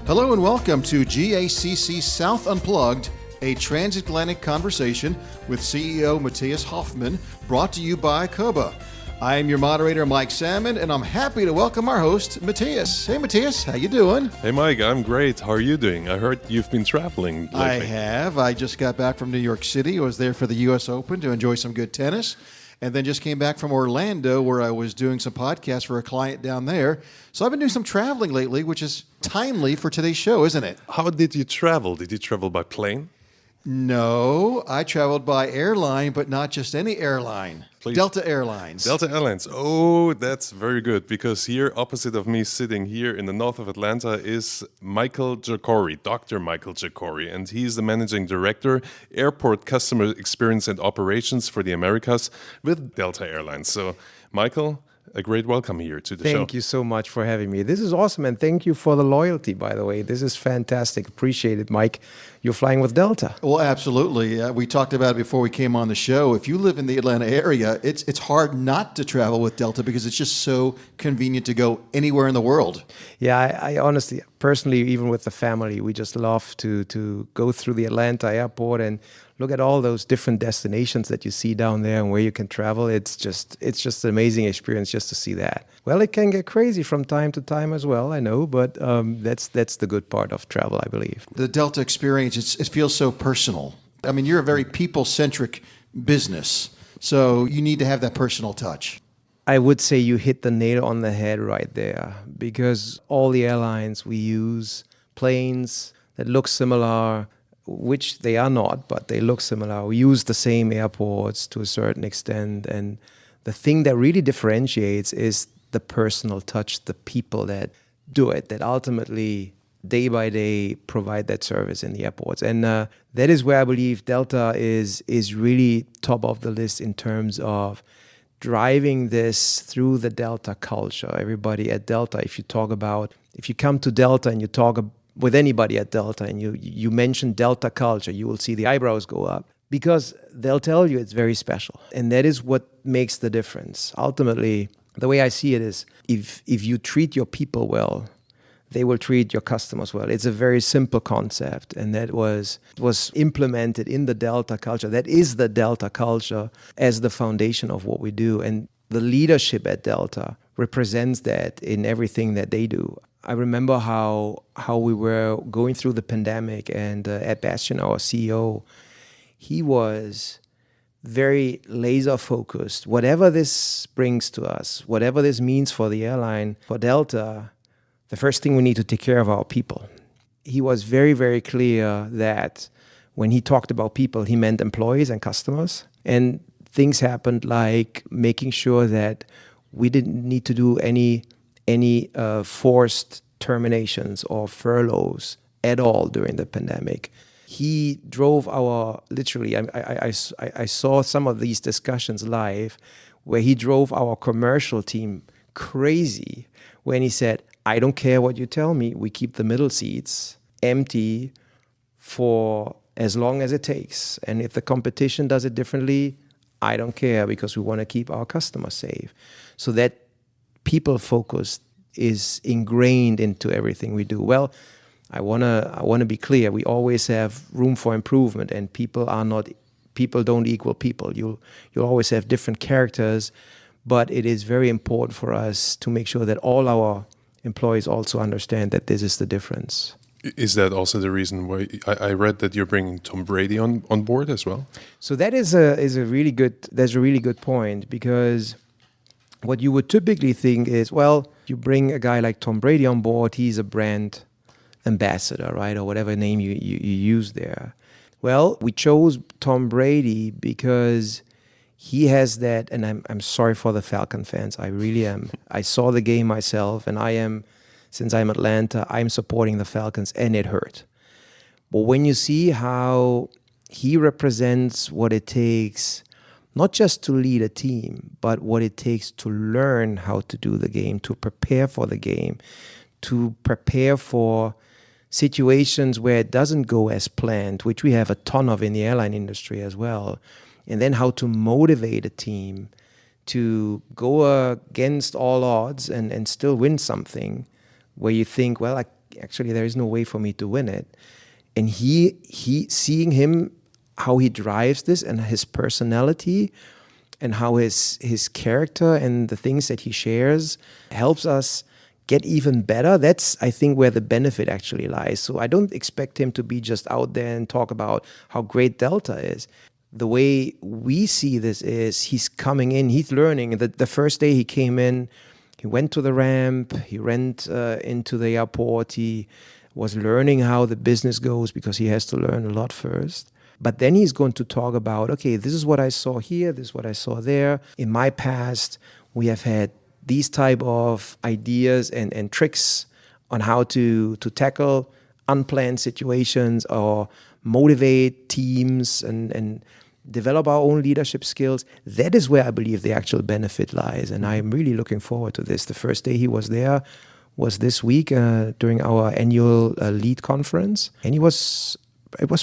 Hello and welcome to GACC South Unplugged, a transatlantic conversation with CEO Matthias Hoffman, brought to you by COBA. I am your moderator, Mike Salmon, and I'm happy to welcome our host, Matthias. Hey, Matthias, how you doing? Hey, Mike, I'm great. How are you doing? I heard you've been traveling lately. I have. I just got back from New York City. I was there for the U.S. Open to enjoy some good tennis. And then just came back from Orlando where I was doing some podcasts for a client down there. So I've been doing some traveling lately, which is timely for today's show, isn't it? How did you travel? Did you travel by plane? No, I traveled by airline, but not just any airline. Please. Delta Airlines. Delta Airlines. Oh, that's very good, because here opposite of me, sitting here in the north of Atlanta, is Michael Jacquorie, Dr. Michael Jacquorie, and he's the Managing Director, Airport Customer Experience and Operations for the Americas with Delta Airlines. So, Michael, a great welcome here to the show. Thank you so much for having me. This is awesome, and thank you for the loyalty, by the way. This is fantastic. Appreciate it, Mike. You're flying with Delta. Well, absolutely. We talked about it before we came on the show. If you live in the Atlanta area, it's hard not to travel with Delta because it's just so convenient to go anywhere in the world. Yeah, I honestly, personally, even with the family, we just love to go through the Atlanta airport and look at all those different destinations that you see down there and where you can travel. It's just an amazing experience just to see that. Well, it can get crazy from time to time as well, I know, but that's the good part of travel, I believe. The Delta experience, it feels so personal. I mean, you're a very people-centric business, so you need to have that personal touch. I would say you hit the nail on the head right there, because all the airlines, we use planes that look similar, which they are not, but they look similar. We use the same airports to a certain extent, and the thing that really differentiates is the personal touch, the people that do it, that ultimately day by day provide that service in the airports. And that is where I believe Delta is really top of the list in terms of driving this through the Delta culture. Everybody at Delta, if you come to Delta and you talk with anybody at Delta and you mention Delta culture, you will see the eyebrows go up, because they'll tell you it's very special. And that is what makes the difference. Ultimately, the way I see it is, if you treat your people well, they will treat your customers well. It's a very simple concept, and that was implemented in the Delta culture. That is the Delta culture as the foundation of what we do. And the leadership at Delta represents that in everything that they do. I remember how we were going through the pandemic, and Ed Bastian, our CEO, he was very laser focused. Whatever this brings to us, whatever this means for the airline, for Delta, the first thing we need to take care of our people. He was very, very clear that when he talked about people, he meant employees and customers. And things happened like making sure that we didn't need to do any forced terminations or furloughs at all during the pandemic. He drove I saw some of these discussions live, where he drove our commercial team crazy when he said, I don't care what you tell me, we keep the middle seats empty for as long as it takes. And if the competition does it differently, I don't care, because we want to keep our customers safe. So that people focus is ingrained into everything we do. Well, I wanna be clear. We always have room for improvement, and people don't equal people. You'll always have different characters, but it is very important for us to make sure that all our employees also understand that this is the difference. Is that also the reason why I read that you're bringing Tom Brady on board as well? So that is a really good point, because what you would typically think is, well, you bring a guy like Tom Brady on board, he's a brand ambassador, right? Or whatever name you use there. Well, we chose Tom Brady because he has that, and I'm sorry for the Falcon fans, I really am. I saw the game myself, and since I'm Atlanta, I'm supporting the Falcons, and it hurt. But when you see how he represents what it takes, not just to lead a team, but what it takes to learn how to do the game, to prepare for the game, to prepare for situations where it doesn't go as planned, which we have a ton of in the airline industry as well, and then how to motivate a team to go against all odds and still win something, where you think, well, actually there is no way for me to win it. And he seeing him, how he drives this and his personality and how his character and the things that he shares helps us get even better. That's, I think, where the benefit actually lies. So I don't expect him to be just out there and talk about how great Delta is. The way we see this is he's coming in, he's learning. The first day he came in, he went to the ramp, he went into the airport, he was learning how the business goes because he has to learn a lot first. But then he's going to talk about, okay, this is what I saw here, this is what I saw there. In my past, we have had these type of ideas and tricks on how to tackle unplanned situations or motivate teams and develop our own leadership skills. That is where I believe the actual benefit lies. And I'm really looking forward to this. The first day he was there was this week during our annual lead conference. And it was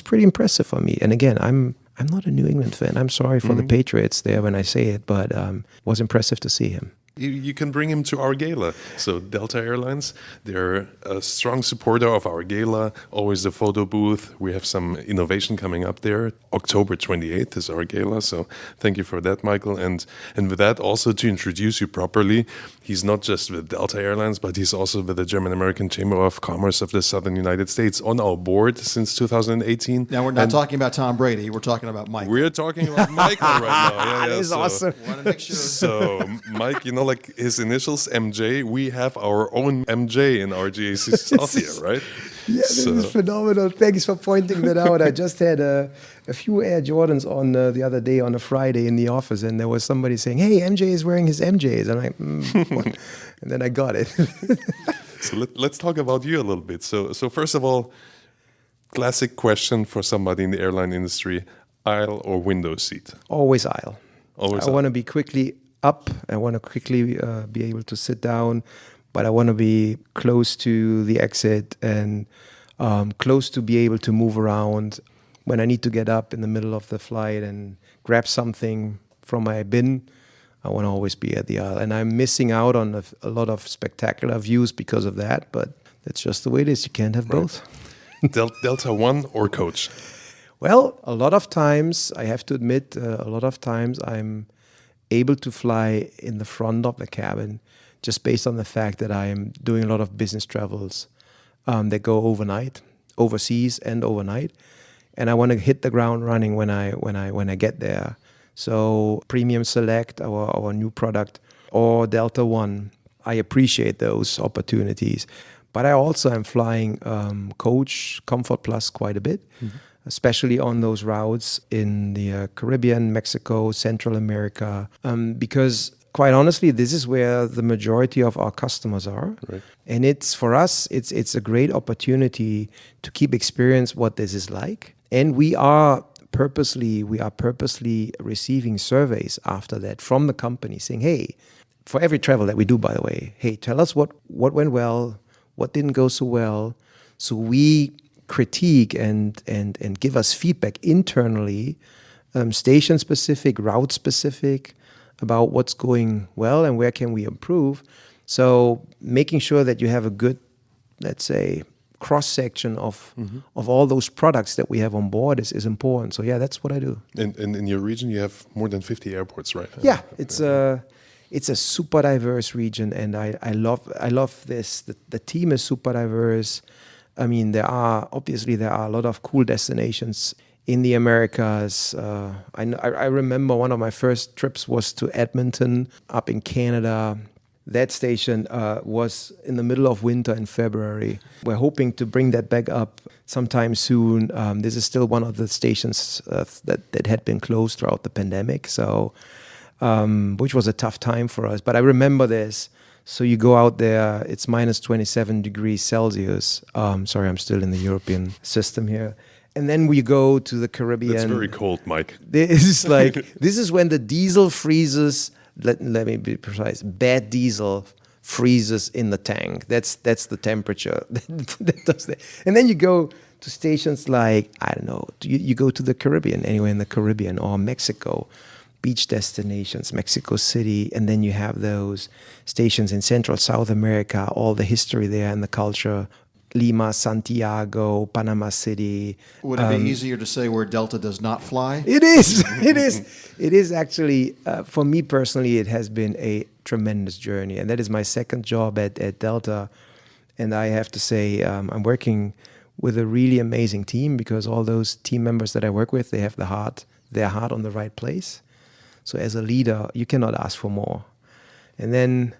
pretty impressive for me. And again, I'm not a New England fan. I'm sorry for the Patriots there when I say it, but it was impressive to see him. You can bring him to our gala. So Delta Airlines, they're a strong supporter of our gala, always the photo booth. We have some innovation coming up there. October 28th is our gala. So thank you for that, Michael. And with that, also to introduce you properly, he's not just with Delta Airlines, but he's also with the German-American Chamber of Commerce of the Southern United States on our board since 2018. Now, we're not talking about Tom Brady. We're talking about Mike. We're talking about Michael right now. That is awesome. Want to make sure. So, Mike, like his initials, MJ, we have our own MJ in our GACC South here, right? Yeah, this is phenomenal. Thanks for pointing that out. I just had a few Air Jordans on the other day on a Friday in the office, and there was somebody saying, hey, MJ is wearing his MJs. And I'm like, what? And then I got it. So let's talk about you a little bit. So first of all, classic question for somebody in the airline industry, aisle or window seat? Always aisle. Always I want to be quickly up. I want to quickly be able to sit down, but I want to be close to the exit and close to be able to move around. When I need to get up in the middle of the flight and grab something from my bin, I want to always be at the aisle. And I'm missing out on a lot of spectacular views because of that, but that's just the way it is. You can't have both. Delta One or coach? Well, a lot of times, I have to admit, a lot of times I'm able to fly in the front of the cabin just based on the fact that I am doing a lot of business travels that go overnight, overseas and overnight. And I want to hit the ground running when I get there. So Premium Select, our new product, or Delta One, I appreciate those opportunities. But I also am flying Coach Comfort Plus quite a bit, especially on those routes in the Caribbean, Mexico, Central America, because quite honestly, this is where the majority of our customers are. Right. And it's for us, it's a great opportunity to keep experience what this is like. And we are purposely receiving surveys after that from the company saying, hey, for every travel that we do, by the way, hey, tell us what went well, what didn't go so well. So we critique and give us feedback internally, station specific, route specific, about what's going well and where can we improve. So making sure that you have a good, let's say, cross-section of all those products that we have on board is important. So yeah, that's what I do. And in your region, you have more than 50 airports, right? Yeah, it's a super diverse region, and I love this. The team is super diverse. I mean, there are a lot of cool destinations in the Americas. I remember one of my first trips was to Edmonton up in Canada. That station was in the middle of winter in February. We're hoping to bring that back up sometime soon. This is still one of the stations that had been closed throughout the pandemic, so which was a tough time for us. But I remember this. So you go out there, it's minus 27 degrees Celsius. Sorry, I'm still in the European system here. And then we go to the Caribbean. It's very cold, Mike. This is when the diesel freezes. Let me be precise. Bad diesel freezes in the tank. That's the temperature that does that. And then you go to stations like, I don't know, you go to the Caribbean, anywhere in the Caribbean or Mexico, beach destinations, Mexico City, and then you have those stations in Central South America, all the history there and the culture. Lima, Santiago, Panama City. Would it be easier to say where Delta does not fly? It is. It is. It is actually, for me personally, it has been a tremendous journey. And that is my second job at Delta. And I have to say, I'm working with a really amazing team, because all those team members that I work with, they have their heart on the right place. So as a leader, you cannot ask for more. And then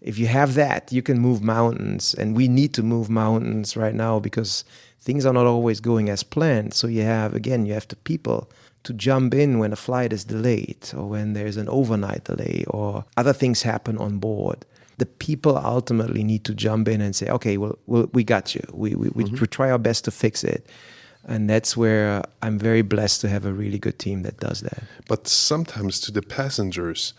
if you have that, you can move mountains. And we need to move mountains right now, because things are not always going as planned. So you have the people to jump in when a flight is delayed, or when there's an overnight delay, or other things happen on board. The people ultimately need to jump in and say, okay, well we got you. We try our best to fix it. And that's where I'm very blessed to have a really good team that does that. But sometimes to the passengers,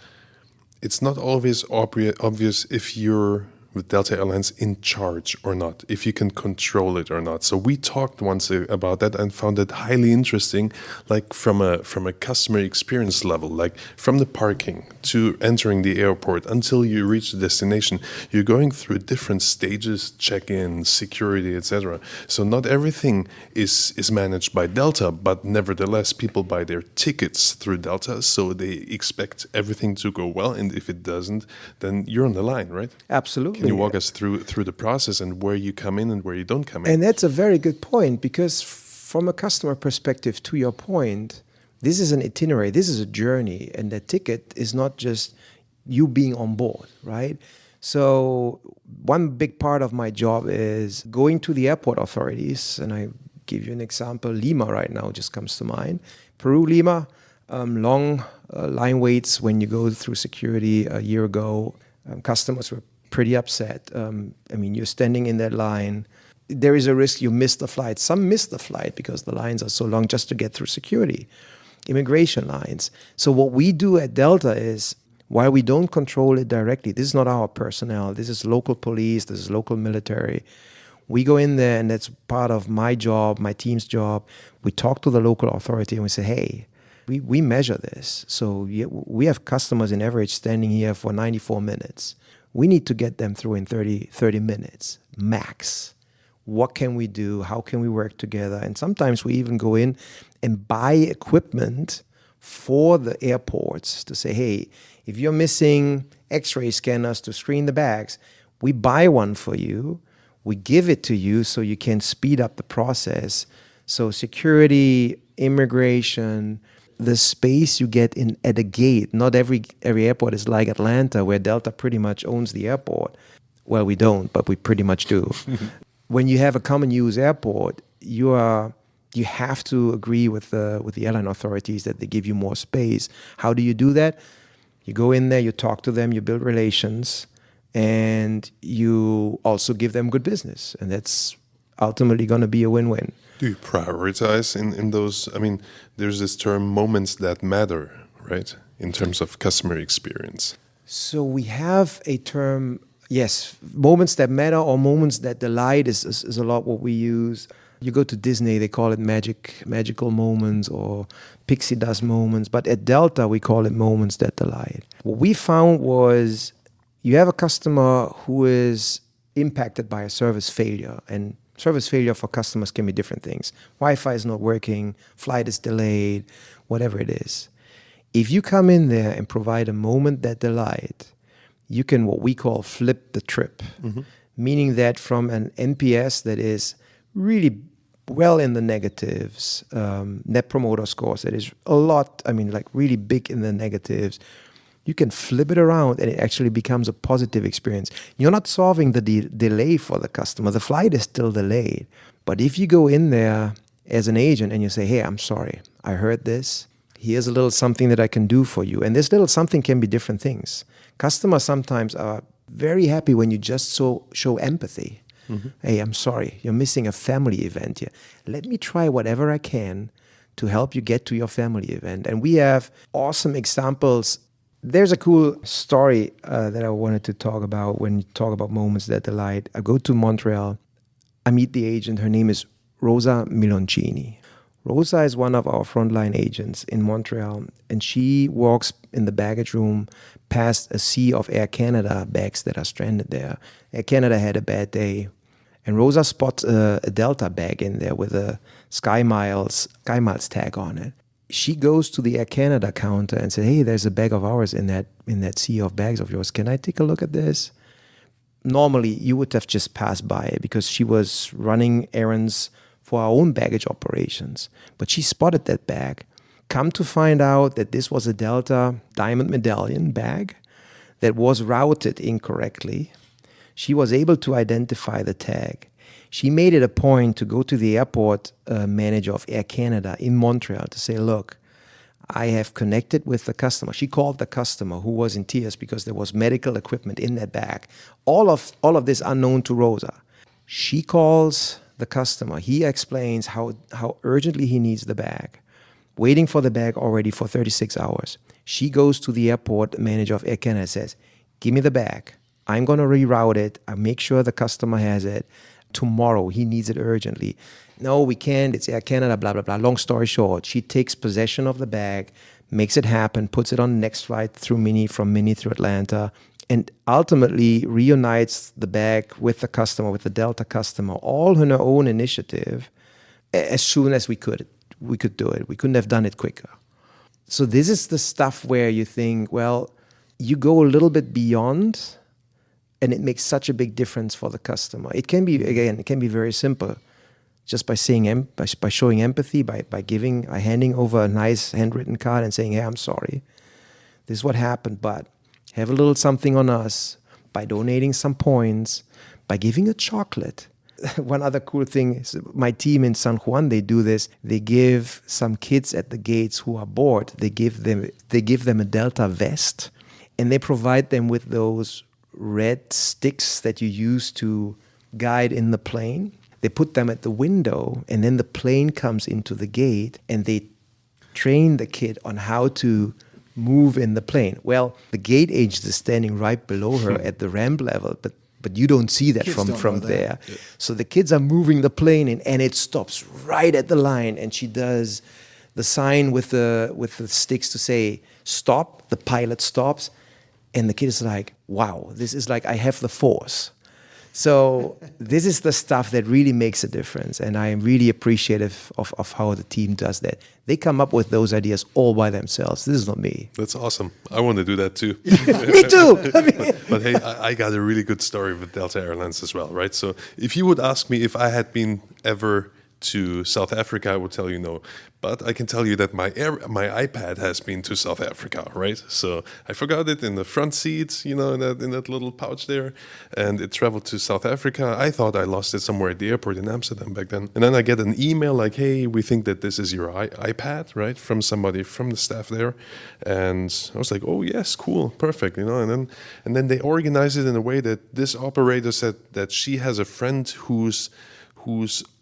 it's not always obvious if you're with Delta Airlines in charge or not, if you can control it or not. So we talked once about that and found it highly interesting, like from a customer experience level, like from the parking to entering the airport until you reach the destination, you're going through different stages, check-in, security, etc. So not everything is managed by Delta, but nevertheless people buy their tickets through Delta, so they expect everything to go well, and if it doesn't, then you're on the line, right? Absolutely. Can you walk us through the process and where you come in and where you don't come in? And that's a very good point, because from a customer perspective, to your point, this is an itinerary, this is a journey, and the ticket is not just you being on board, right? So one big part of my job is going to the airport authorities, and I give you an example. Lima right now just comes to mind. Peru, Lima, long line waits when you go through security. A year ago, customers were pretty upset. You're standing in that line. There is a risk you miss the flight. Some miss the flight because the lines are so long just to get through security, immigration lines. So what we do at Delta is, while we don't control it directly, this is not our personnel, this is local police, this is local military. We go in there, and that's part of my job, my team's job. We talk to the local authority and we say, hey, we measure this. So we have customers in average standing here for 94 minutes. We need to get them through in 30 minutes, max. What can we do? How can we work together? And sometimes we even go in and buy equipment for the airports to say, hey, if you're missing X-ray scanners to screen the bags, we buy one for you. We give it to you so you can speed up the process. So security, immigration, the space you get in at a gate. Not every airport is like Atlanta, where Delta pretty much owns the airport. Well, we don't, but we pretty much do. When you have a common use airport, you have to agree with the airline authorities that they give you more space. How do you do that? You go in there, you talk to them, you build relations, and you also give them good business. And that's ultimately going to be a win-win. Do you prioritize in those? I mean, there's this term, moments that matter, right? In terms of customer experience. So we have a term, yes, moments that matter or moments that delight is a lot what we use. You go to Disney, they call it magical moments or pixie dust moments. But at Delta, we call it moments that delight. What we found was you have a customer who is impacted by a service failure, and service failure for customers can be different things. Wi-Fi is not working, flight is delayed, whatever it is. If you come in there and provide a moment that delight, you can what we call flip the trip, meaning that from an NPS that is really well in the negatives, net promoter scores that is a lot, really big in the negatives, you can flip it around and it actually becomes a positive experience. You're not solving the delay for the customer. The flight is still delayed. But if you go in there as an agent and you say, hey, I'm sorry, I heard this. Here's a little something that I can do for you. And this little something can be different things. Customers sometimes are very happy when you just show empathy. Hey, I'm sorry, you're missing a family event here. Let me try whatever I can to help you get to your family event. And we have awesome examples. There's a cool story that I wanted to talk about when you talk about moments that delight. I go to Montreal. I meet the agent. Her name is Rosa Miloncini. Rosa is one of our frontline agents in Montreal, and she walks in the baggage room past a sea of Air Canada bags that are stranded there. Air Canada had a bad day, And Rosa spots a Delta bag in there with a Sky Miles tag on it. She goes to the Air Canada counter and says, "Hey, there's a bag of ours in that sea of bags of yours. Can I take a look at this?" Normally, you would have just passed by it because she was running errands for our own baggage operations. But she spotted that bag. Come to find out that this was a Delta Diamond Medallion bag that was routed incorrectly. She was able to identify the tag. She made it a point to go to the airport manager of Air Canada in Montreal to say, "Look, I have connected with the customer." She called the customer, who was in tears because there was medical equipment in that bag. All of this unknown to Rosa. She calls the customer. He explains how urgently he needs the bag. Waiting for the bag already for 36 hours. She goes to the airport manager of Air Canada and says, "Give me the bag. I'm going to reroute it. I make sure the customer has it. Tomorrow, he needs it urgently." "No, we can't. It's Air Canada, blah, blah, blah." Long story short, she takes possession of the bag, makes it happen, puts it on the next flight from Mini through Atlanta, and ultimately reunites the bag with the customer, with the Delta customer, all on her own initiative, as soon as we could do it. We couldn't have done it quicker. So this is the stuff where you think, well, you go a little bit beyond, and it makes such a big difference for the customer. It can be very simple, just by saying, by showing empathy, by handing over a nice handwritten card and saying, "Hey, I'm sorry. This is what happened, but have a little something on us," by donating some points, by giving a chocolate. One other cool thing is my team in San Juan, they do this. They give some kids at the gates who are bored, they give them a Delta vest, and they provide them with those red sticks that you use to guide in the plane. They put them at the window, and then the plane comes into the gate, and they train the kid on how to move in the plane. Well, the gate agent is standing right below her at the ramp level, but you don't see that from there. Yeah. So the kids are moving the plane, and it stops right at the line, and she does the sign with the sticks to say, "Stop." The pilot stops, and the kid is like, "Wow, this is like I have the force." So this is the stuff that really makes a difference, and I am really appreciative of how the team does that. They come up with those ideas all by themselves. This is not me. That's awesome. I want to do that too. Me too. But hey, I got a really good story with Delta Airlines as well, right? So if you would ask me if I had been ever to South Africa, I would tell you no. But I can tell you that my iPad has been to South Africa, right? So I forgot it in the front seat, in that little pouch there, and it traveled to South Africa. I thought I lost it somewhere at the airport in Amsterdam back then. And then I get an email like, "Hey, we think that this is your iPad," right? From somebody from the staff there. And I was like, "Oh yes, cool, perfect," And then they organized it in a way that this operator said that she has a friend who's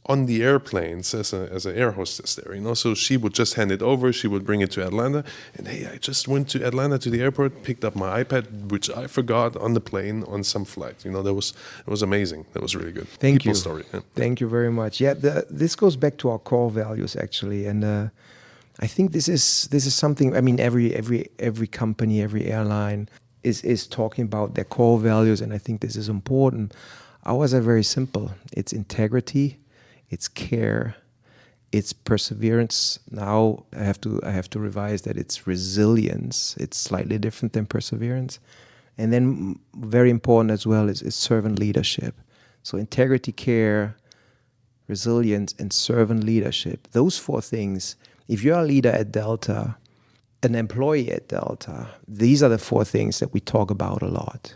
on the airplanes as an air hostess there, So she would just hand it over, she would bring it to Atlanta, and hey, I just went to Atlanta to the airport, picked up my iPad, which I forgot on the plane on some flight. It was amazing. That was really good. Thank you. Story. Yeah. Thank you very much. Yeah, this goes back to our core values actually, and I think this is something. I mean, every company, every airline is talking about their core values, and I think this is important. Ours are very simple. It's integrity. It's care, it's perseverance. Now I have to revise that. It's resilience. It's slightly different than perseverance. And then very important as well is servant leadership. So integrity, care, resilience, and servant leadership. Those four things, if you're a leader at Delta, an employee at Delta, these are the four things that we talk about a lot.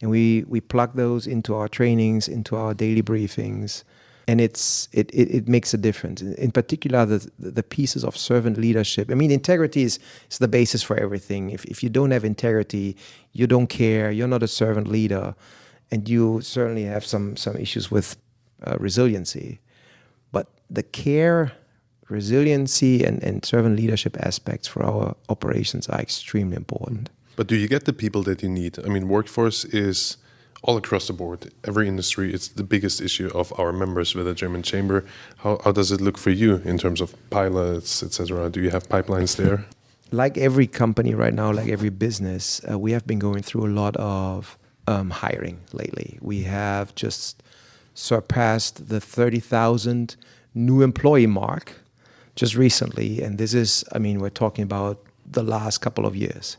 And we plug those into our trainings, into our daily briefings. And it makes a difference. In particular, the pieces of servant leadership. I mean, integrity is the basis for everything. If you don't have integrity, you don't care, you're not a servant leader, and you certainly have some issues with resiliency. But the care, resiliency, and servant leadership aspects for our operations are extremely important. But do you get the people that you need? I mean, workforce is all across the board, every industry. It's the biggest issue of our members with the German Chamber. How does it look for you in terms of pilots, etc.? Do you have pipelines there? Like every company right now, like every business, we have been going through a lot of hiring lately. We have just surpassed the 30,000 new employee mark just recently. And this is, I mean, we're talking about the last couple of years.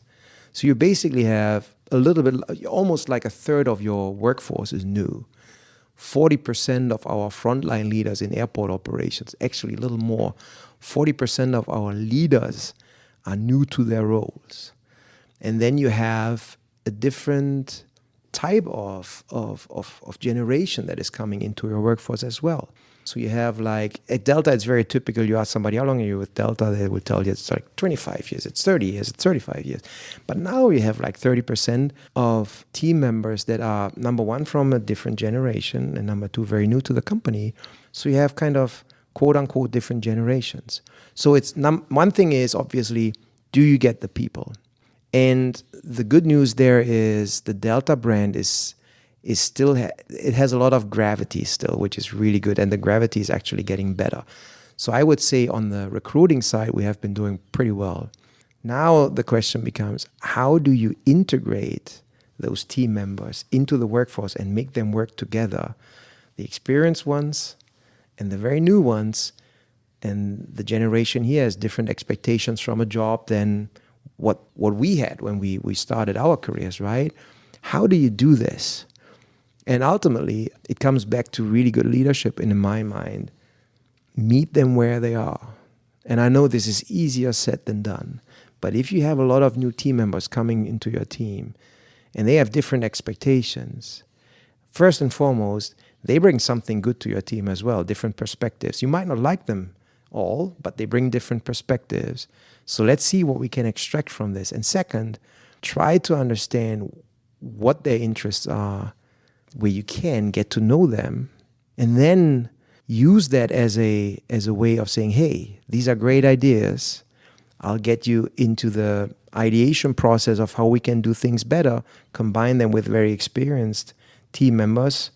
So you basically have a little bit, almost like a third of your workforce is new. 40% of our frontline leaders in airport operations, actually a little more, 40% of our leaders are new to their roles. And then you have a different type of generation that is coming into your workforce as well. So you have like, at Delta, it's very typical. You ask somebody, how long are you with Delta? They will tell you it's like 25 years, it's 30 years, it's 35 years. But now you have like 30% of team members that are, number one, from a different generation, and number two, very new to the company. So you have kind of quote unquote different generations. So it's one thing is obviously, do you get the people? And the good news there is the Delta brand is still, it has a lot of gravity still, which is really good. And the gravity is actually getting better. So I would say on the recruiting side, we have been doing pretty well. Now the question becomes, how do you integrate those team members into the workforce and make them work together? The experienced ones and the very new ones. And the generation here has different expectations from a job than what we had when we started our careers, right? How do you do this? And ultimately, it comes back to really good leadership, and in my mind, meet them where they are. And I know this is easier said than done, but if you have a lot of new team members coming into your team and they have different expectations, first and foremost, they bring something good to your team as well, different perspectives. You might not like them all, but they bring different perspectives. So let's see what we can extract from this. And second, try to understand what their interests are, where you can get to know them, and then use that as a way of saying, hey, these are great ideas. I'll get you into the ideation process of how we can do things better, combine them with very experienced team members,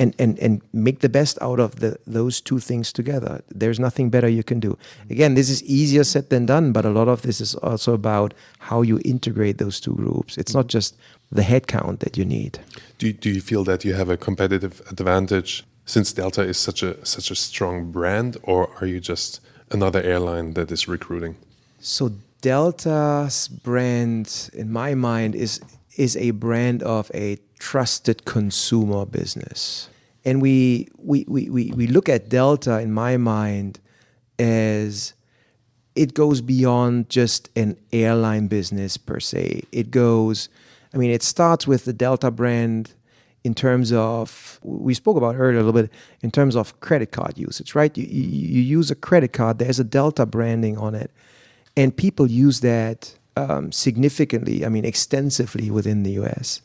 and make the best out of those two things together. There's nothing better you can do. Again, this is easier said than done, but a lot of this is also about how you integrate those two groups. It's not just the head count that you need. Do you feel that you have a competitive advantage since Delta is such a strong brand, or are you just another airline that is recruiting? So Delta's brand, in my mind, is a brand of a trusted consumer business. And we look at Delta, in my mind, as it goes beyond just an airline business per se. It starts with the Delta brand in terms of, we spoke about earlier a little bit, in terms of credit card usage, right? You use a credit card, there's a Delta branding on it, and people use that significantly, extensively within the US.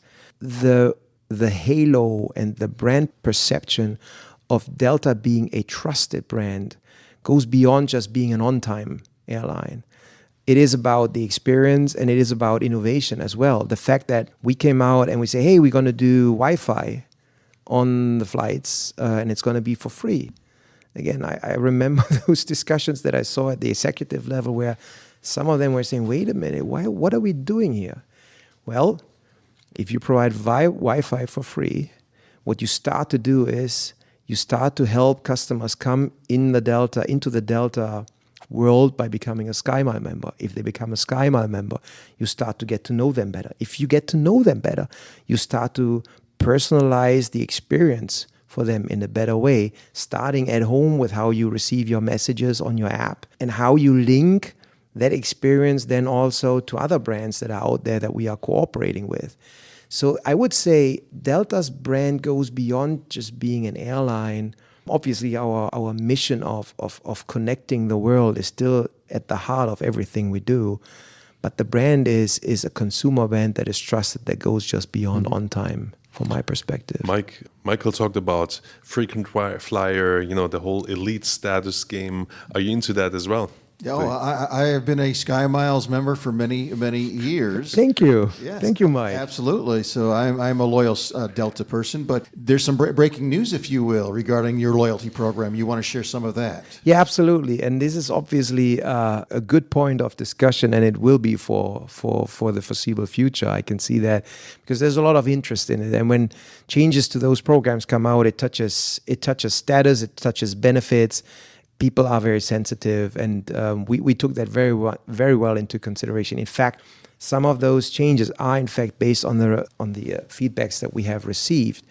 The halo and the brand perception of Delta being a trusted brand goes beyond just being an on-time airline. It is about the experience, and it is about innovation as well. The fact that we came out and we say, hey, we're going to do Wi-Fi on the flights, and it's going to be for free. Again, I remember those discussions that I saw at the executive level where some of them were saying, wait a minute, what are we doing here? Well, if you provide Wi-Fi for free, what you start to do is you start to help customers come into the Delta world by becoming a SkyMile member. If they become a SkyMile member, you start to get to know them better. If you get to know them better, you start to personalize the experience for them in a better way, starting at home with how you receive your messages on your app and how you link that experience then also to other brands that are out there that we are cooperating with. So I would say Delta's brand goes beyond just being an airline. Obviously, our mission of connecting the world is still at the heart of everything we do. But the brand is a consumer brand that is trusted, that goes just beyond on time, from my perspective. Michael talked about frequent flyer, the whole elite status game. Are you into that as well? I have been a Sky Miles member for many, many years. Thank you. Yes, Thank you, Mike. Absolutely. So I'm a loyal Delta person, but there's some breaking news, if you will, regarding your loyalty program. You want to share some of that? Yeah, absolutely. And this is obviously a good point of discussion, and it will be for the foreseeable future. I can see that because there's a lot of interest in it. And when changes to those programs come out, it touches status, it touches benefits. People are very sensitive, and we took that very well into consideration. In fact, some of those changes are in fact based on the feedbacks that we have received.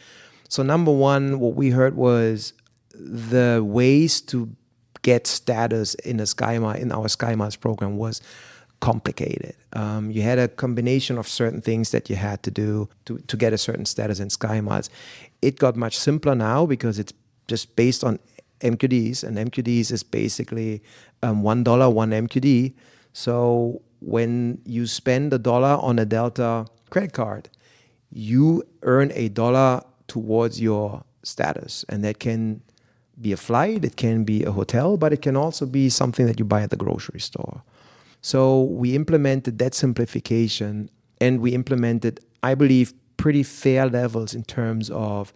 So number one, what we heard was the ways to get status in our Sky Miles program was complicated. You had a combination of certain things that you had to do to get a certain status in Sky Miles. It got much simpler now because it's just based on MQDs, and MQDs is basically $1, 1 MQD. So when you spend $1 on a Delta credit card, you earn $1 towards your status, and that can be a flight, it can be a hotel, but it can also be something that you buy at the grocery store. So we implemented that simplification, and we implemented, I believe, pretty fair levels in terms of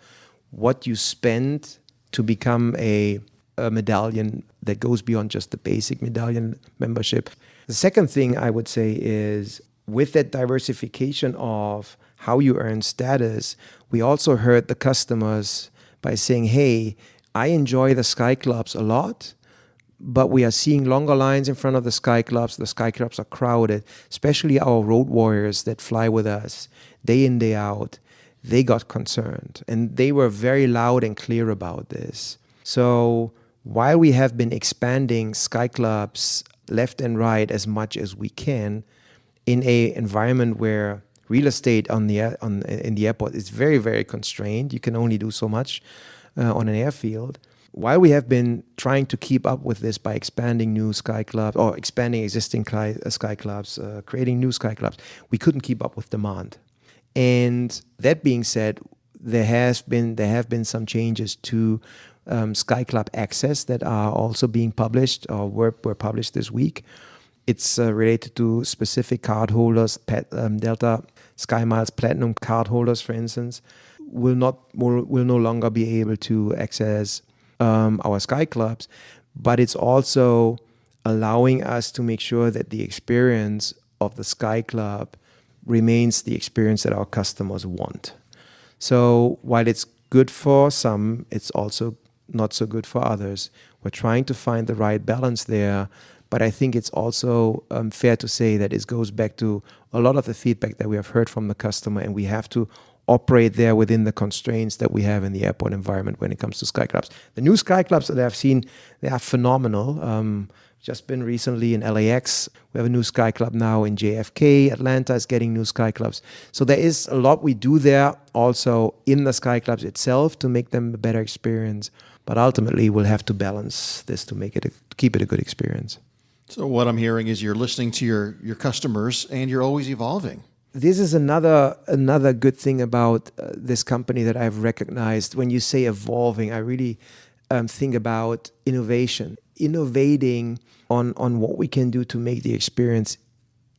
what you spend to become a medallion that goes beyond just the basic medallion membership. The second thing I would say is with that diversification of how you earn status, we also heard the customers by saying, hey, I enjoy the Sky Clubs a lot, but we are seeing longer lines in front of the Sky Clubs. The Sky Clubs are crowded, especially our road warriors that fly with us day in, day out. They got concerned, and they were very loud and clear about this. So while we have been expanding Sky Clubs left and right as much as we can in a environment where real estate in the airport is very, very constrained, you can only do so much on an airfield. While we have been trying to keep up with this by expanding new Sky Clubs or expanding existing Sky Clubs, creating new Sky Clubs, we couldn't keep up with demand. And that being said, there have been some changes to Sky Club Access that are also being published or were published this week. It's related to specific cardholders. Delta Sky Miles Platinum cardholders, for instance, will no longer be able to access our Sky Clubs, but it's also allowing us to make sure that the experience of the Sky Club remains the experience that our customers want. So while it's good for some, it's also not so good for others. We're trying to find the right balance there, but I think it's also fair to say that it goes back to a lot of the feedback that we have heard from the customer, and we have to operate there within the constraints that we have in the airport environment when it comes to Sky Clubs. The new Sky Clubs that I've seen, they are phenomenal. Just been recently in LAX. We have a new Sky Club now in JFK. Atlanta is getting new Sky Clubs. So there is a lot we do there also in the Sky Clubs itself to make them a better experience. But ultimately, we'll have to balance this to keep it a good experience. So what I'm hearing is you're listening to your customers, and you're always evolving. This is another good thing about this company that I've recognized. When you say evolving, I really think about innovating on what we can do to make the experience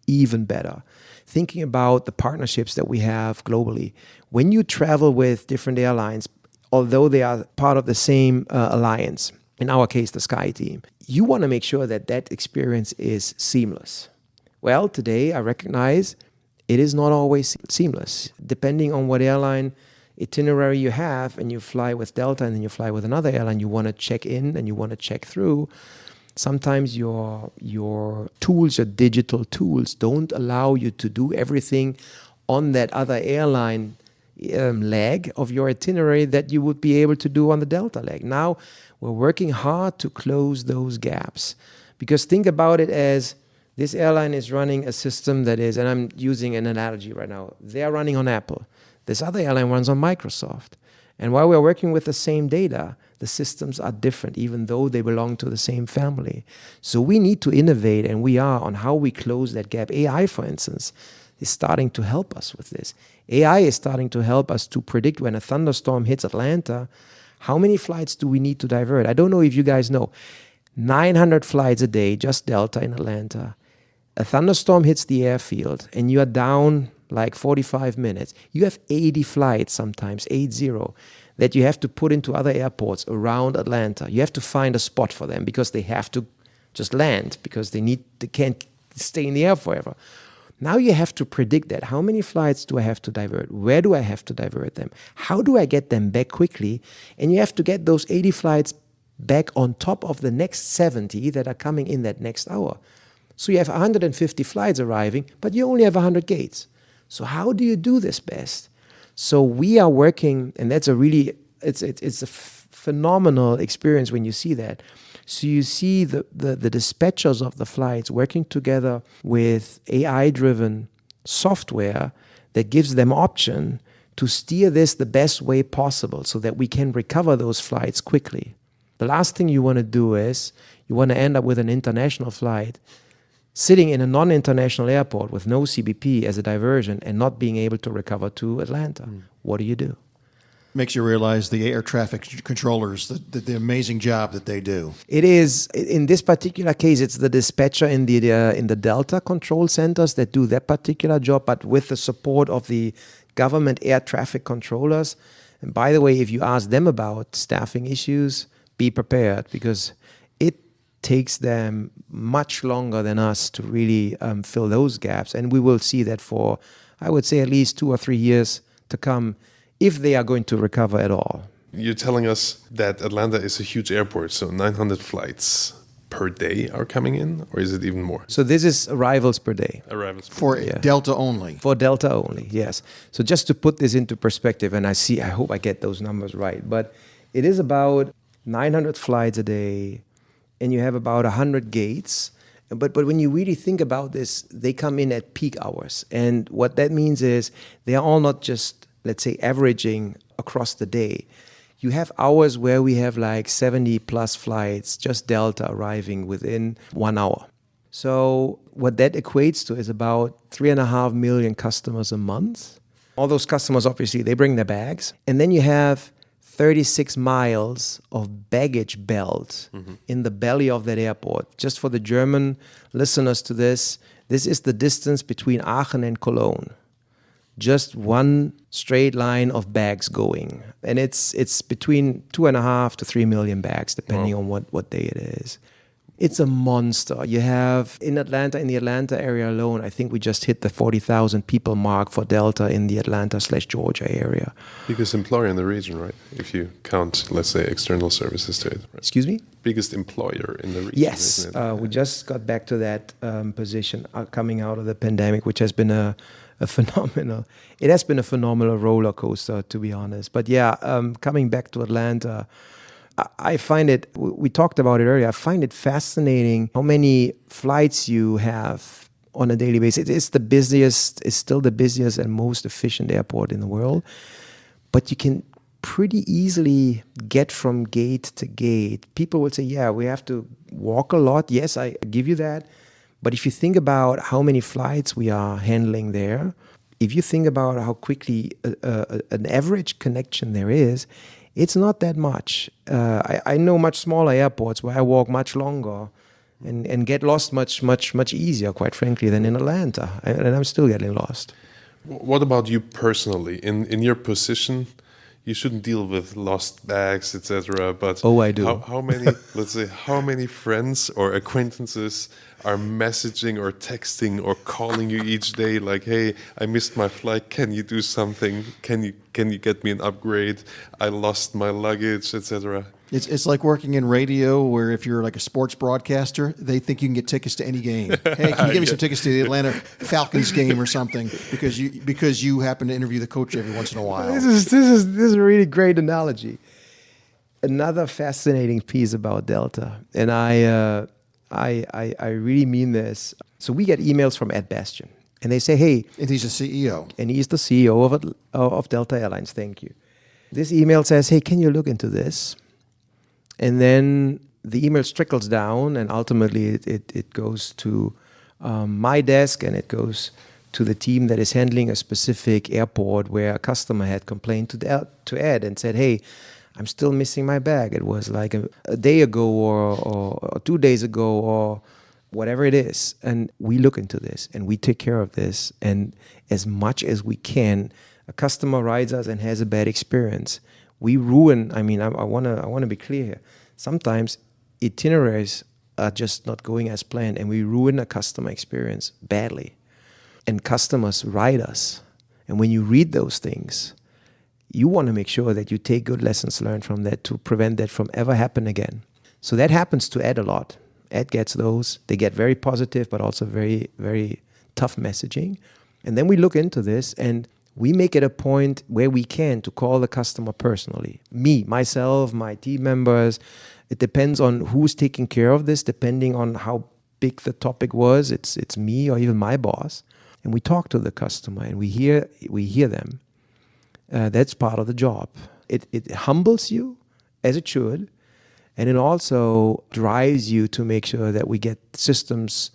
even better. Thinking about the partnerships that we have globally. When you travel with different airlines, although they are part of the same alliance, in our case, the Sky team, you want to make sure that experience is seamless. Well, today I recognize it is not always seamless. Depending on what airline itinerary you have, and you fly with Delta and then you fly with another airline, you want to check in and you want to check through. Sometimes your tools, your digital tools, don't allow you to do everything on that other airline leg of your itinerary that you would be able to do on the Delta leg. Now, we're working hard to close those gaps. Because think about it as this airline is running a system that is, and I'm using an analogy right now, they're running on Apple. This other airline runs on Microsoft. And while we're working with the same data, the systems are different, even though they belong to the same family. So we need to innovate, and we are, on how we close that gap. AI, for instance, is starting to help us with this. AI is starting to help us to predict when a thunderstorm hits Atlanta, how many flights do we need to divert? I don't know if you guys know. 900 flights a day, just Delta in Atlanta. A thunderstorm hits the airfield and you are down like 45 minutes. You have 80 flights sometimes, 80, that you have to put into other airports around Atlanta. You have to find a spot for them because they have to just land because they can't stay in the air forever. Now you have to predict that. How many flights do I have to divert? Where do I have to divert them? How do I get them back quickly? And you have to get those 80 flights back on top of the next 70 that are coming in that next hour. So you have 150 flights arriving, but you only have 100 gates. So how do you do this best? So we are working, and that's it's a phenomenal experience when you see that. So you see the dispatchers of the flights working together with AI-driven software that gives them option to steer this the best way possible so that we can recover those flights quickly. The last thing you want to do is you want to end up with an international flight sitting in a non-international airport with no CBP as a diversion and not being able to recover to Atlanta. What do you do? Makes you realize the air traffic controllers, the amazing job that they do. It is, in this particular case, it's the dispatcher in the Delta control centers that do that particular job, but with the support of the government air traffic controllers. And by the way, if you ask them about staffing issues, be prepared because it takes them much longer than us to really fill those gaps. And we will see that for, I would say, at least 2 or 3 years to come, if they are going to recover at all. You're telling us that Atlanta is a huge airport, so 900 flights per day are coming in, or is it even more? So this is arrivals per day. Arrivals per For day. Delta only. For Delta only, yes. So just to put this into perspective, and I hope I get those numbers right, but it is about 900 flights a day, and you have about 100 gates. But when you really think about this, they come in at peak hours. And what that means is they are all not just, let's say, averaging across the day. You have hours where we have like 70 plus flights, just Delta arriving within 1 hour. So what that equates to is about 3.5 million customers a month. All those customers, obviously, they bring their bags. And then you have 36 miles of baggage belt in the belly of that airport. Just for the German listeners to this is the distance between Aachen and Cologne. Just one straight line of bags going. And it's between 2.5 to 3 million bags, depending on what day it is. It's a monster. You have in the Atlanta area alone, I think we just hit the 40,000 people mark for Delta in the Atlanta/Georgia area. Biggest employer in the region, right? If you count, let's say, external services to it. Right? Excuse me? Biggest employer in the region. Yes, isn't it? we just got back to that position coming out of the pandemic, which has been a phenomenal. It has been a phenomenal roller coaster, to be honest. But yeah, coming back to Atlanta, I find it. We talked about it earlier. I find it fascinating how many flights you have on a daily basis. It's still the busiest and most efficient airport in the world. But you can pretty easily get from gate to gate. People would say, yeah, we have to walk a lot. Yes, I give you that. But if you think about how many flights we are handling there, if you think about how quickly an average connection there is, it's not that much. I know much smaller airports where I walk much longer and get lost much easier, quite frankly, than in Atlanta. And I'm still getting lost. What about you personally? In your position, you shouldn't deal with lost bags, etc. But I do. How many, let's say, how many friends or acquaintances are messaging or texting or calling you each day like, hey, I missed my flight, can you do something? Can you get me an upgrade? I lost my luggage, etc. It's like working in radio where if you're like a sports broadcaster, they think you can get tickets to any game. Hey, can you give me some tickets to the Atlanta Falcons game or something because you happen to interview the coach every once in a while. This is a really great analogy. Another fascinating piece about Delta, and I really mean this. So we get emails from Ed Bastian, and they say, hey... And he's the CEO. And he's the CEO of Delta Airlines, thank you. This email says, hey, can you look into this? And then the email trickles down, and ultimately it goes to my desk, and it goes to the team that is handling a specific airport where a customer had complained to Ed and said, hey, I'm still missing my bag. It was like a day ago or 2 days ago or whatever it is. And we look into this and we take care of this. And as much as we can, a customer rides us and has a bad experience. We ruin, I want to be clear here. Sometimes itineraries are just not going as planned and we ruin a customer experience badly. And customers write us. And when you read those things, you want to make sure that you take good lessons learned from that to prevent that from ever happen again. So that happens to Ed a lot. Ed gets those. They get very positive, but also very, very tough messaging. And then we look into this and we make it a point where we can to call the customer personally. Me, myself, my team members. It depends on who's taking care of this, depending on how big the topic was. It's me or even my boss. And we talk to the customer and we hear them. That's part of the job. It humbles you, as it should, and it also drives you to make sure that we get systems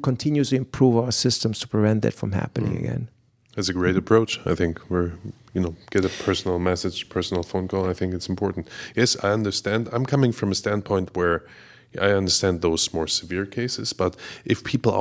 continuously improve our systems to prevent that from happening again. That's a great approach. I think get a personal message, personal phone call. I think it's important. Yes, I understand. I'm coming from a standpoint where I understand those more severe cases, but if people are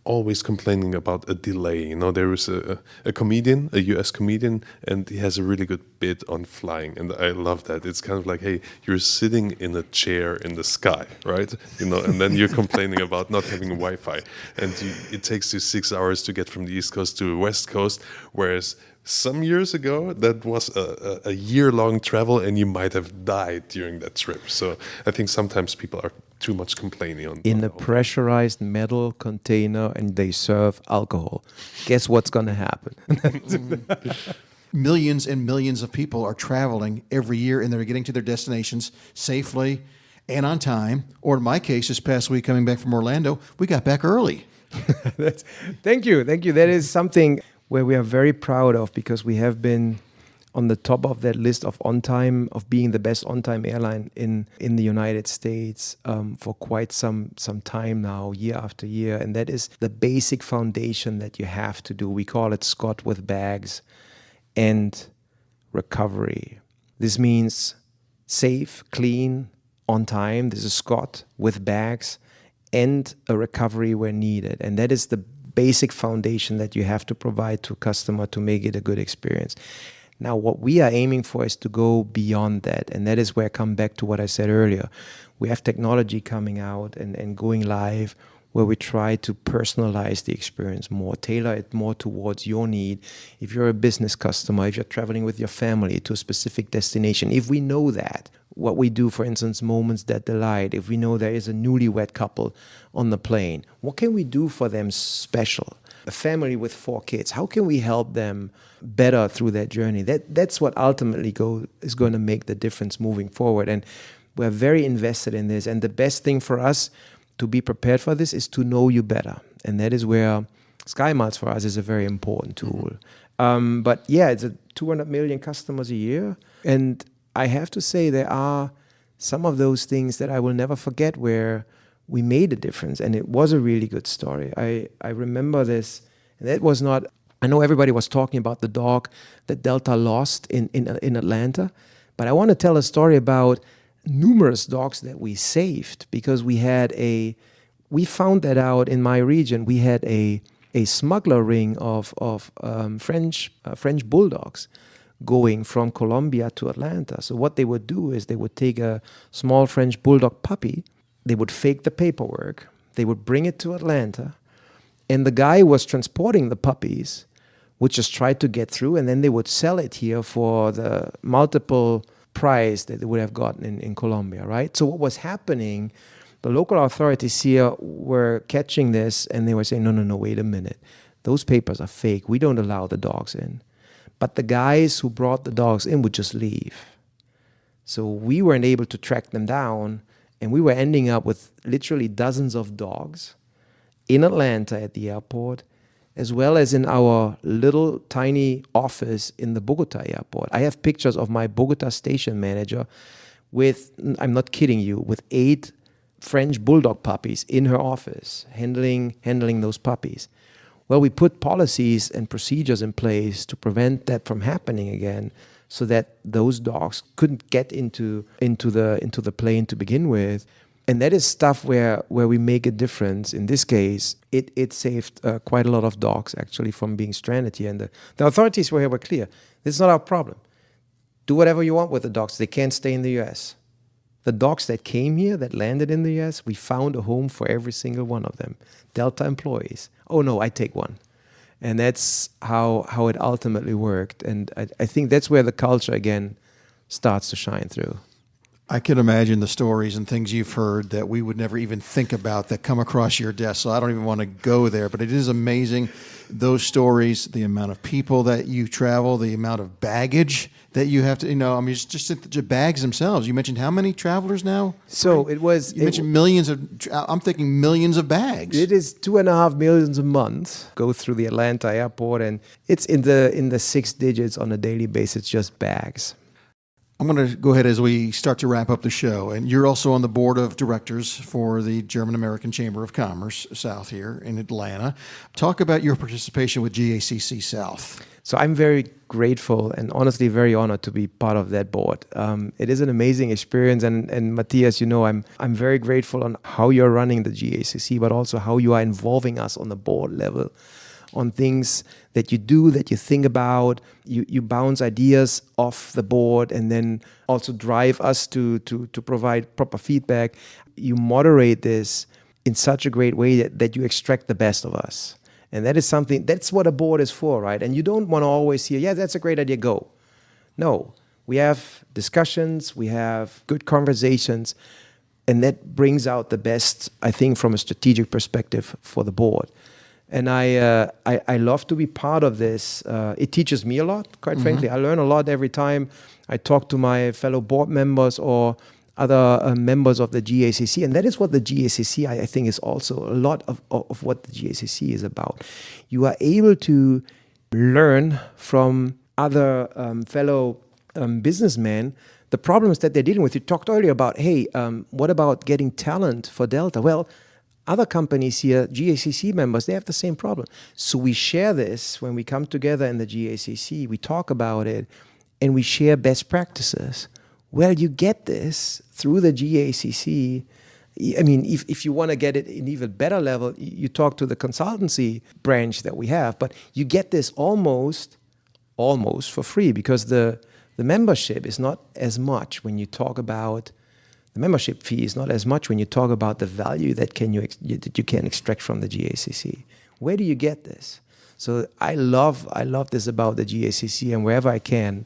always complaining about a delay. There was a comedian, a US comedian, and he has a really good bit on flying, and I love that. It's kind of like, hey, you're sitting in a chair in the sky, right? And then you're complaining about not having Wi-Fi, and it takes you 6 hours to get from the East Coast to the West Coast, whereas some years ago, that was a year-long travel, and you might have died during that trip. So I think sometimes people are too much complaining in a pressurized metal container, and they serve alcohol. Guess what's going to happen? Millions and millions of people are traveling every year, and they're getting to their destinations safely and on time. Or in my case, this past week, coming back from Orlando, we got back early. Thank you. That is something where we are very proud of, because we have been on the top of that list of being the best on-time airline in the United States for quite some time now, year after year. And that is the basic foundation that you have to do. We call it Scott with bags and recovery. This means safe, clean, on time. This is Scott with bags and a recovery where needed. And that is the basic foundation that you have to provide to a customer to make it a good experience. Now, what we are aiming for is to go beyond that. And that is where I come back to what I said earlier. We have technology coming out and going live where we try to personalize the experience more, tailor it more towards your need. If you're a business customer, if you're traveling with your family to a specific destination, if we know that, what we do, for instance, Moments That Delight, if we know there is a newlywed couple on the plane, what can we do for them special? A family with 4 kids, how can we help them better through that journey? That's what ultimately is going to make the difference moving forward. And we're very invested in this. And the best thing for us to be prepared for this is to know you better. And that is where SkyMiles for us is a very important tool. But yeah, it's 200 million customers a year. And I have to say there are some of those things that I will never forget where we made a difference. And it was a really good story. I remember this. And that was not, I know everybody was talking about the dog that Delta lost in Atlanta. But I want to tell a story about numerous dogs that we saved, because we found that out in my region. We had a smuggler ring of French bulldogs going from Colombia to Atlanta. So what they would do is they would take a small French bulldog puppy, they would fake the paperwork, they would bring it to Atlanta, and the guy who was transporting the puppies would just try to get through, and then they would sell it here for the multiple price that they would have gotten in Colombia, right? So what was happening, the local authorities here were catching this, and they were saying, no, wait a minute. Those papers are fake. We don't allow the dogs in. But the guys who brought the dogs in would just leave. So we weren't able to track them down, and we were ending up with literally dozens of dogs in Atlanta at the airport, as well as in our little tiny office in the Bogota airport. I have pictures of my Bogota station manager with, I'm not kidding you, with 8 French bulldog puppies in her office, handling those puppies. Well, we put policies and procedures in place to prevent that from happening again. so that those dogs couldn't get into the plane to begin with. And that is stuff where we make a difference. In this case, it saved quite a lot of dogs actually from being stranded here. And the authorities were clear. This is not our problem. Do whatever you want with the dogs. They can't stay in the U.S. The dogs that came here, that landed in the U.S., we found a home for every single one of them. Delta employees. Oh no, I take one. And that's how it ultimately worked. And I think that's where the culture again starts to shine through. I can imagine the stories and things you've heard that we would never even think about that come across your desk. So I don't even want to go there, but it is amazing, those stories, the amount of people that you travel, the amount of baggage that you have to, I mean, just the bags themselves. You mentioned how many travelers now? So you mentioned millions I'm thinking millions of bags. It is 2.5 million a month go through the Atlanta airport, and it's in the 6 digits on a daily basis, just bags. I'm going to go ahead as we start to wrap up the show. And you're also on the board of directors for the German-American Chamber of Commerce South here in Atlanta. Talk about your participation with GACC South. So I'm very grateful and honestly very honored to be part of that board. It is an amazing experience. And Matthias, I'm very grateful on how you're running the GACC, but also how you are involving us on the board level on things that you do, that you think about. You bounce ideas off the board and then also drive us to provide proper feedback. You moderate this in such a great way that you extract the best of us. And that is something, that's what a board is for, right? And you don't want to always hear, yeah, that's a great idea, go. No, we have discussions, we have good conversations, and that brings out the best, I think, from a strategic perspective for the board. And I love to be part of this. It teaches me a lot, quite frankly. I learn a lot every time I talk to my fellow board members or other members of the GACC. And that is what the GACC, I think, is also a lot of what the GACC is about. You are able to learn from other fellow businessmen the problems that they're dealing with. You talked earlier about, hey, what about getting talent for Delta? Well, other companies here, GACC members, they have the same problem. So we share this when we come together in the GACC, we talk about it, and we share best practices. Well, you get this through the GACC. I mean, if you want to get it in even better level, you talk to the consultancy branch that we have, but you get this almost for free, because the membership is not as much when you talk about the membership fee is not as much when you talk about the value that you can extract from the GACC. Where do you get this? So I love this about the GACC, and wherever I can,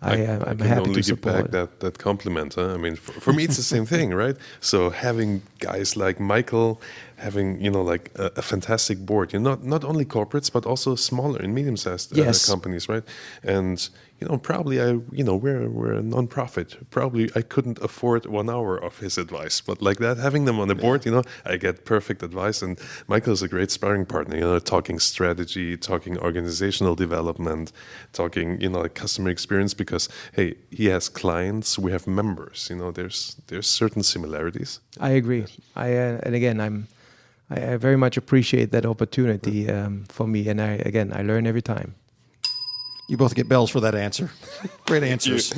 I'm happy to support. I can only give back that compliment. Huh? I mean, for me, it's the same thing, right? So having guys like Michael, having a fantastic board, not only corporates but also smaller and medium-sized companies, right? And probably we're a non-profit. Probably I couldn't afford 1 hour of his advice, but like that, having them on the board, I get perfect advice. And Michael is a great sparring partner. Talking strategy, talking organizational development, talking like customer experience. Because hey, he has clients, we have members. There's certain similarities. I agree. And again, I very much appreciate that opportunity for me, and I learn every time. You both get bells for that answer. Great answers.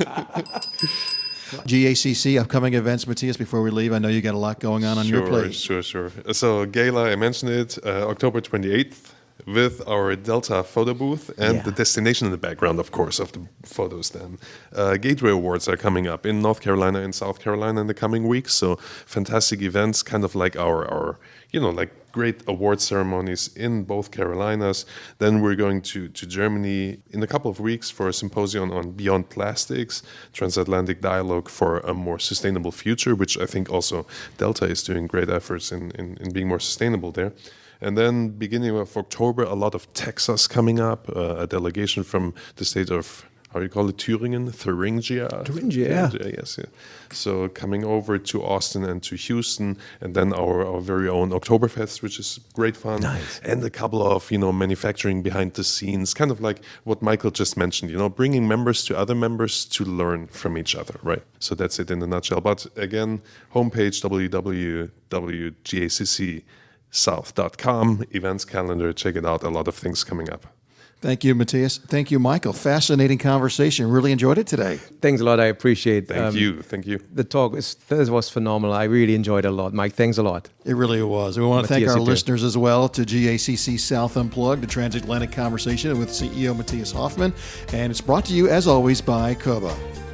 GACC, upcoming events, Matthias, before we leave. I know you got a lot going on your plate. Sure. So Gala, I mentioned it, October 28th, with our Delta photo booth and the destination in the background, of course, of the photos then. Gateway Awards are coming up in North Carolina and South Carolina in the coming weeks. So fantastic events, kind of like our great award ceremonies in both Carolinas. Then we're going to Germany in a couple of weeks for a symposium on Beyond Plastics, Transatlantic Dialogue for a More Sustainable Future, which I think also Delta is doing great efforts in being more sustainable there. And then beginning of October, a lot of Texas coming up, a delegation from the state of, how do you call it, Thuringia, yes. So coming over to Austin and to Houston, and then our very own Oktoberfest, which is great fun. Nice. And a couple of, manufacturing behind the scenes, kind of like what Michael just mentioned, bringing members to other members to learn from each other, right? So that's it in a nutshell. But again, homepage www.gaccSouth.com, events calendar, check it out, a lot of things coming up. Thank you, Matthias. Thank you, Michael. Fascinating conversation. Really enjoyed it today. Thanks a lot. I appreciate Thank you. the talk. This was phenomenal. I really enjoyed it a lot. Mike, thanks a lot. It really was. We want to thank Matthias, our you too. listeners as well to GACC South Unplugged, the transatlantic conversation with CEO Matthias Hoffman. And it's brought to you, as always, by COBA.